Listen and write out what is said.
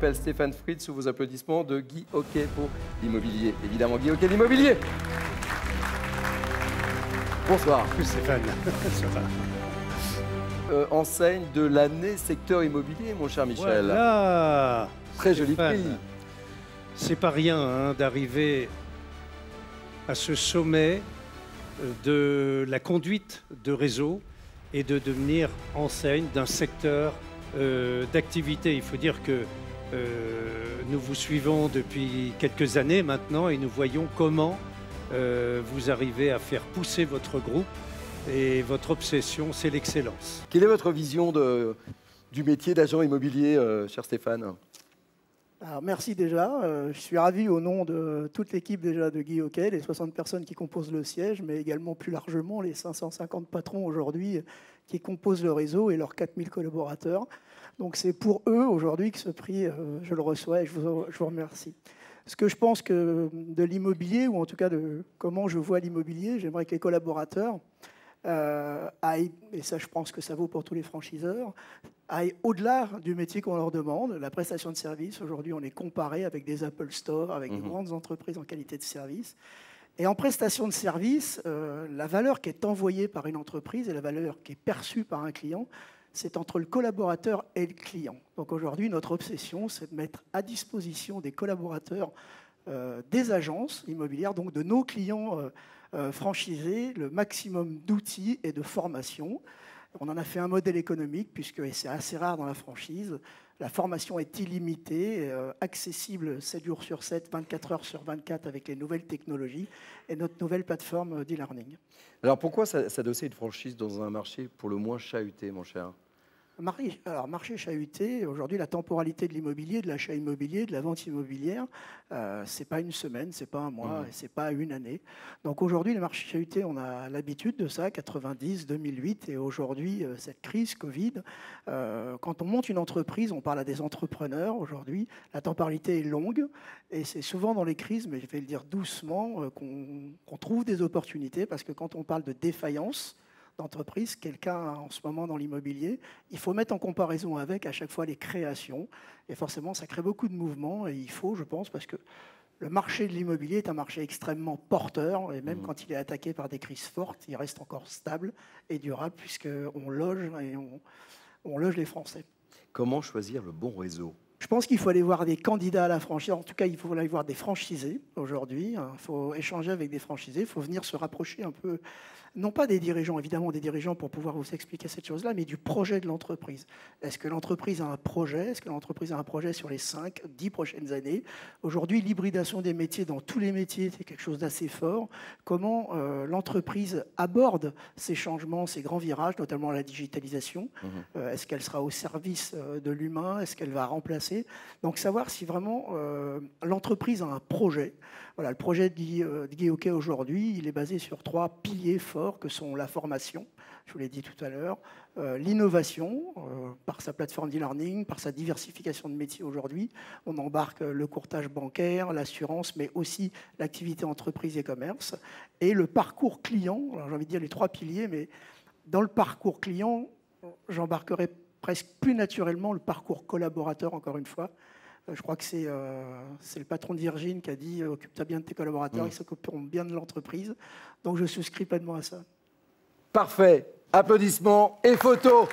m'appelle Stéphane Fritz, sous vos applaudissements de Guy Hockey pour l'immobilier. Évidemment, Guy Hockey, l'immobilier. Bonsoir. Stéphane. Enseigne de l'année secteur immobilier, mon cher Michel. Voilà. Très joli prix. C'est pas rien hein, d'arriver à ce sommet de la conduite de réseau et de devenir enseigne d'un secteur d'activité. Il faut dire que nous vous suivons depuis quelques années maintenant et nous voyons comment vous arrivez à faire pousser votre groupe et votre obsession, c'est l'excellence. Quelle est votre vision du métier d'agent immobilier, cher Stéphane? Alors, merci déjà. Je suis ravi au nom de toute l'équipe déjà de Guy Hockey, les 60 personnes qui composent le siège, mais également plus largement les 550 patrons aujourd'hui qui composent le réseau et leurs 4000 collaborateurs. Donc c'est pour eux aujourd'hui que ce prix, je le reçois et je vous remercie. Ce que je pense que de l'immobilier, ou en tout cas de comment je vois l'immobilier, j'aimerais que les collaborateurs aillent, et ça je pense que ça vaut pour tous les franchiseurs, aillent au-delà du métier qu'on leur demande. La prestation de service, aujourd'hui on est comparé avec des Apple Store, avec des grandes entreprises en qualité de service. Et en prestation de service, la valeur qui est envoyée par une entreprise et la valeur qui est perçue par un client, c'est entre le collaborateur et le client. Donc aujourd'hui, notre obsession, c'est de mettre à disposition des collaborateurs des agences immobilières, donc de nos clients franchisés, le maximum d'outils et de formation. On en a fait un modèle économique, puisque c'est assez rare dans la franchise. La formation est illimitée, accessible 7 jours sur 7, 24 heures sur 24 avec les nouvelles technologies et notre nouvelle plateforme d'e-learning. Alors pourquoi s'adosser une franchise dans un marché pour le moins chahuté, mon cher? Alors, marché chahuté, aujourd'hui, la temporalité de l'immobilier, de l'achat immobilier, de la vente immobilière, c'est pas une semaine, c'est pas un mois, et c'est pas une année. Donc aujourd'hui, les marchés chahutés, on a l'habitude de ça, 90, 2008, et aujourd'hui, cette crise Covid, quand on monte une entreprise, on parle à des entrepreneurs aujourd'hui, la temporalité est longue, et c'est souvent dans les crises, mais je vais le dire doucement, qu'on trouve des opportunités, parce que quand on parle de défaillance d'entreprise, quelqu'un en ce moment dans l'immobilier, il faut mettre en comparaison avec à chaque fois les créations. Et forcément, ça crée beaucoup de mouvements. Et il faut, je pense, parce que le marché de l'immobilier est un marché extrêmement porteur. Et même quand il est attaqué par des crises fortes, il reste encore stable et durable, puisqu'on loge et on loge les Français. Comment choisir le bon réseau? Je pense qu'il faut aller voir des candidats à la franchise. En tout cas, il faut aller voir des franchisés aujourd'hui. Il faut échanger avec des franchisés. Il faut venir se rapprocher un peu, non pas des dirigeants, évidemment des dirigeants pour pouvoir vous expliquer cette chose-là, mais du projet de l'entreprise. Est-ce que l'entreprise a un projet? Est-ce que l'entreprise a un projet sur les 5, 10 prochaines années? Aujourd'hui, l'hybridation des métiers dans tous les métiers, c'est quelque chose d'assez fort. Comment l'entreprise aborde ces changements, ces grands virages, notamment la digitalisation? Est-ce qu'elle sera au service de l'humain? Est-ce qu'elle va remplacer? Donc savoir si vraiment l'entreprise a un projet. Voilà, le projet de Guy Hockey aujourd'hui, il est basé sur 3 piliers forts que sont la formation, je vous l'ai dit tout à l'heure, l'innovation par sa plateforme d'e-learning, par sa diversification de métiers aujourd'hui. On embarque le courtage bancaire, l'assurance, mais aussi l'activité entreprise et commerce. Et le parcours client, alors j'ai envie de dire les 3 piliers, mais dans le parcours client, j'embarquerai presque plus naturellement le parcours collaborateur, encore une fois. Je crois que c'est le patron de Virgin qui a dit « Occupe-toi bien de tes collaborateurs, ils s'occuperont bien de l'entreprise ». Donc je souscris pleinement à ça. Parfait. Applaudissements et photos.